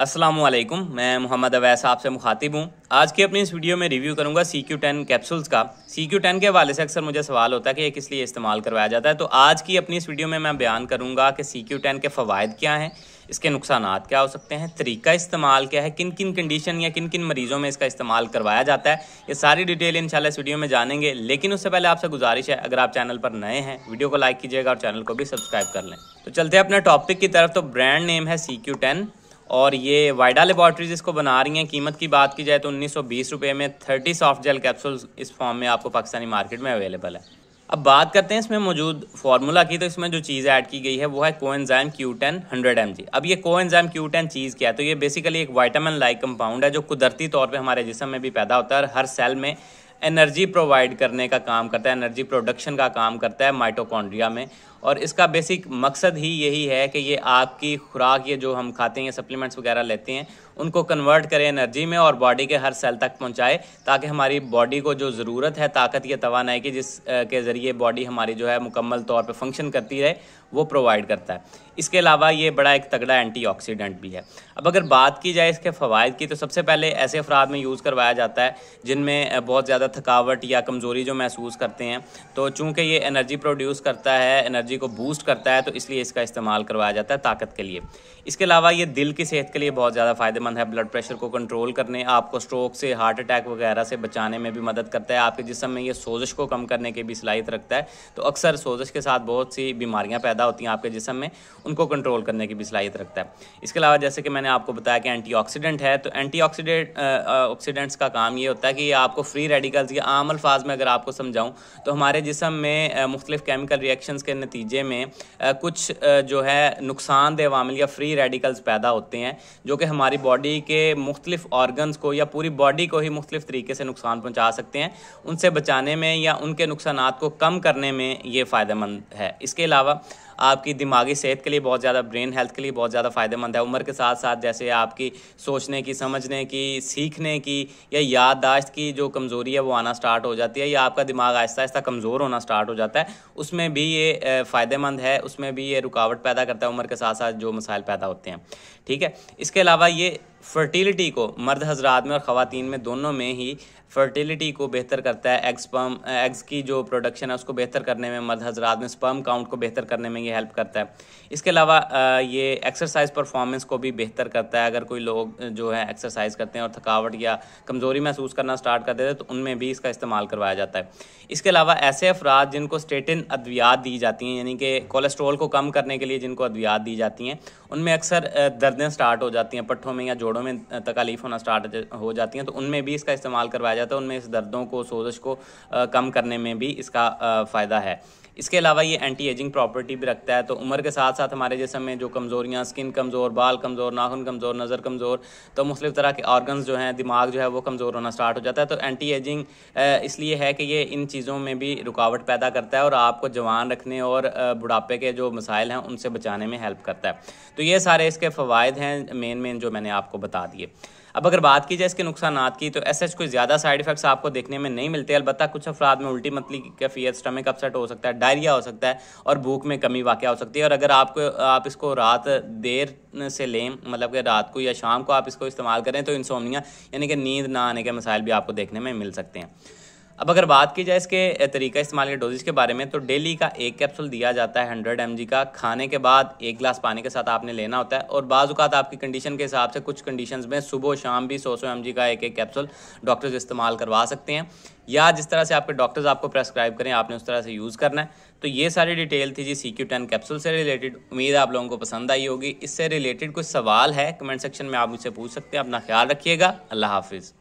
अस्सलामुअलैकुम, मैं मोहम्मद अवैस आपसे मुखातिब हूँ। आज की अपनी इस वीडियो में रिव्यू करूँगा CQ10 कैप्सूल्स का। CQ10 के हवाले से अक्सर मुझे सवाल होता है कि ये किस लिए इस्तेमाल करवाया जाता है, तो आज की अपनी इस वीडियो में मैं बयान करूँगा कि CQ10 के फ़वाइद क्या हैं, इसके नुकसानात क्या हो सकते हैं, तरीका इस्तेमाल क्या है, किन किन कंडीशन या किन किन मरीज़ों में इसका इस्तेमाल करवाया जाता है, ये सारी डिटेल इंशाल्लाह इस वीडियो में जानेंगे। लेकिन उससे पहले आपसे गुजारिश है, अगर आप चैनल पर नए हैं वीडियो को लाइक कीजिएगा और चैनल को भी सब्सक्राइब कर लें। तो चलते हैं अपने टॉपिक की तरफ। तो ब्रांड नेम है CQ10 और ये वाइडा लेबॉर्ट्रीज इसको बना रही हैं। कीमत की बात की जाए तो 1920 रुपये में 30 सॉफ्ट जेल कैप्सूल्स इस फॉर्म में आपको पाकिस्तानी मार्केट में अवेलेबल है। अब बात करते हैं इसमें मौजूद फार्मूला की। तो इसमें जो चीज़ ऐड की गई है वो है कोएंजाइम Q10 100 mg। अब ये कोएंजाइम Q10 चीज़ क्या है? तो ये बेसिकली एक विटामिन लाइक कंपाउंड है जो कुदरती तौर पे हमारे जिस्म में भी पैदा होता है और हर सेल में एनर्जी प्रोवाइड करने का काम करता है, एनर्जी प्रोडक्शन का काम करता है माइटोकॉन्ड्रिया में। और इसका बेसिक मकसद ही यही है कि ये आपकी खुराक, ये जो हम खाते हैं, सप्लीमेंट्स वगैरह लेते हैं, उनको कन्वर्ट करे एनर्जी में और बॉडी के हर सेल तक पहुंचाए, ताकि हमारी बॉडी को जो ज़रूरत है ताकत या तवानाई की, जिस के ज़रिए बॉडी हमारी जो है मुकम्मल तौर पे फंक्शन करती रहे, वो प्रोवाइड करता है। इसके अलावा ये बड़ा एक तगड़ा एंटीऑक्सीडेंट भी है। अब अगर बात की जाए इसके फ़वाइद की, तो सबसे पहले ऐसे अफराद में यूज़ करवाया जाता है जिनमें बहुत ज़्यादा थकावट या कमज़ोरी जो महसूस करते हैं। तो चूँकि ये एनर्जी प्रोड्यूस करता है, एनर्जी को बूस्ट करता है, तो इसलिए इसका इस्तेमाल करवाया जाता है ताकत के लिए। इसके अलावा ये दिल की सेहत के लिए बहुत ज़्यादा फ़ायदेमंद है। ब्लड प्रेशर को कंट्रोल करने, आपको स्ट्रोक से, हार्ट अटैक वगैरह से बचाने में भी मदद करता है। आपके जिस्म में ये सोजिश को कम करने की भी सलाहियत रखता है। तो अक्सर सोजिश के साथ बहुत सी बीमारियाँ पैदा होती हैं आपके जिस्म में, उनको कंट्रोल करने की भी सलाहियत रखता है। इसके अलावा जैसे कि मैंने आपको बताया कि एंटीऑक्सीडेंट है, तो ऑक्सीडेंट्स का काम ये होता है कि ये आपको फ्री रेडिकल्स, या आम अल्फाज में अगर आपको समझाऊँ तो हमारे जिस्म में मुख्तलिफ केमिकल रिएक्शंस के नतीजे में कुछ जो है नुकसानदेह अवामिल या फ्री रेडिकल्स पैदा होते हैं, जो कि हमारी बॉडी के मुख्तलिफ ऑर्गन्स को या पूरी बॉडी को ही मुख्तलिफ तरीके से नुकसान पहुंचा सकते हैं। उनसे बचाने में या उनके नुकसानात को कम करने में ये फ़ायदेमंद है। इसके अलावा आपकी दिमागी सेहत के लिए बहुत ज़्यादा, ब्रेन हेल्थ के लिए बहुत ज़्यादा फ़ायदेमंद है। उम्र के साथ साथ जैसे आपकी सोचने की, समझने की, सीखने की या याददाश्त की जो कमज़ोरी है वो आना स्टार्ट हो जाती है, या आपका दिमाग आहिस्ता आहिस्ता कमज़ोर होना स्टार्ट हो जाता है, उसमें भी ये फ़ायदेमंद है। उसमें भी ये रुकावट पैदा करता है उम्र के साथ साथ जो मसाइल पैदा होते हैं। ठीक है। इसके अलावा ये फर्टिलिटी को, मर्द हजरात में और ख़वातीन में दोनों में ही फर्टिलिटी को बेहतर करता है। एग्स की जो प्रोडक्शन है उसको बेहतर करने में, मर्द हजरात में स्पर्म काउंट को बेहतर करने में ये हेल्प करता है। इसके अलावा ये एक्सरसाइज परफॉर्मेंस को भी बेहतर करता है। अगर कोई लोग जो है एक्सरसाइज करते हैं और थकावट या कमज़ोरी महसूस करना स्टार्ट कर देते हैं, तो उनमें भी इसका इस्तेमाल करवाया जाता है। इसके अलावा ऐसे अफराद जिनको स्टेटिन अद्वियात दी जाती हैं, यानी कि कोलेस्ट्रॉल को कम करने के लिए जिनको अद्वियात दी जाती हैं, उनमें अक्सर दर्दें स्टार्ट हो जाती हैं, पट्ठों में या जोड़ों में तकलीफ होना स्टार्ट हो जाती हैं, तो उनमें भी इसका इस्तेमाल करवाया जाता है। उनमें इस दर्दों को, सोजिश को कम करने में भी इसका फ़ायदा है। इसके अलावा ये एंटी एजिंग प्रॉपर्टी भी रखता है। तो उम्र के साथ साथ हमारे जिस्म में जो कमज़ोरियाँ, स्किन कमज़ोर, बाल कमज़ोर, नाखून कमज़ोर, नज़र कमज़ोर, तो मुख्तलिफ तरह के ऑर्गन्स जो हैं, दिमाग जो है वो कमज़ोर होना स्टार्ट हो जाता है। तो एंटी एजिंग इसलिए है कि ये इन चीज़ों में भी रुकावट पैदा करता है और आपको जवान रखने और बुढ़ापे के जो मसाइल हैं उनसे बचाने में हेल्प करता है। तो ये सारे इसके फ़वाइद हैं मेन जो मैंने आपको बता दिए। अब अगर बात की जाए इसके नुकसानात की, तो ऐसे कोई ज़्यादा साइड इफ़ेक्ट्स आपको देखने में नहीं मिलते। अलबत्ता कुछ अफराद में उल्टी मतली की कैफियत, स्टमक अपसेट हो सकता है, डायरिया हो सकता है और भूख में कमी वाक़या हो सकती है। और अगर आप इसको रात देर से लें, मतलब कि रात को या शाम को आप इसको इस्तेमाल करें, तो इंसोम्निया यानी कि नींद ना आने के मसाइल भी आपको देखने में मिल सकते हैं। अब अगर बात की जाए इसके तरीका इस्तेमाल के डोजेज के बारे में, तो डेली का एक कैप्सूल दिया जाता है 100 mg का। खाने के बाद 1 गिलास पानी के साथ आपने लेना होता है। और बाज़ औक़ात आपकी कंडीशन के हिसाब से कुछ कंडीशंस में सुबह शाम भी 100 mg का एक कैप्सूल डॉक्टर्स इस्तेमाल करवा सकते हैं, या जिस तरह से आपके डॉक्टर्स आपको प्रेस्क्राइब करें आपने उस तरह से यूज़ करना है। तो ये सारी डिटेल थी जी CQ10 कैप्सूल से रिलेटेड। उम्मीद है आप लोगों को पसंद आई होगी। इससे रिलेटेड कुछ सवाल है कमेंट सेक्शन में आप मुझसे पूछ सकते हैं। अपना ख्याल रखिएगा। अल्लाह हाफिज़।